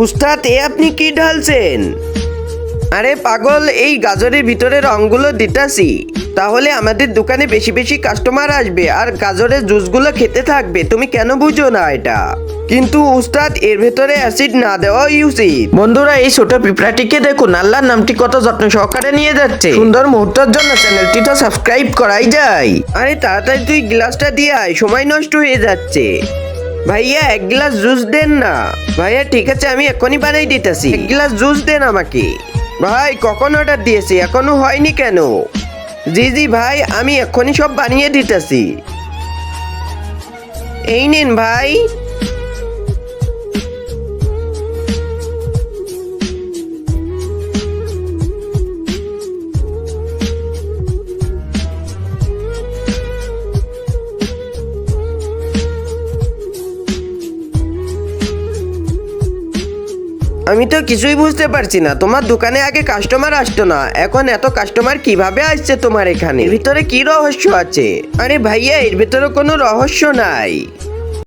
উস্তাদ, এ আপনি কি ঢালছেন? আরে পাগল, এই গাজরের ভিতরে রংগুলো দিতাছি, তাহলে আমাদের দোকানে বেশি বেশি কাস্টমার আসবে আর গাজরের জুসগুলো খেতে থাকবে। তুমি কেন বুঝো না এটা? কিন্তু উস্তাদ, এর ভেতরে অ্যাসিড না দেওয়াই উচিত। বন্ধুরা, এই ছোট পিঁপড়াটিকে দেখুন, আল্লাহর নামটি কত যত্ন সহকারে নিয়ে যাচ্ছে। সুন্দর মুহূর্তের জন্য চ্যানেলটি তো সাবস্ক্রাইব করাই যায়। আরে তাড়াতাড়ি তুই গ্লাসটা দিয়ে আয়, সময় নষ্ট হয়ে যাচ্ছে। ভাইয়া, এক গ্লাস জুস দেন না। ভাইয়া ঠিক আছে, আমি এখনই বানাই দিতেছি। এক গ্লাস জুস দেন আমাকে। ভাই, কখন অর্ডার দিয়েছি, এখনো হয়নি কেন? জি জি ভাই, আমি এখনই সব বানিয়ে দিতেছি। এই নিন ভাই। আমি তো কিছুই বুঝতে পারছি না, তোমার দোকানে আগে কাস্টমার আসতো না, এখন এত কাস্টমার কিভাবে আসছে তোমার এখানে? এর ভিতরে কি রহস্য আছে? আরে ভাইয়া, এর ভিতরে কোনো রহস্য নাই।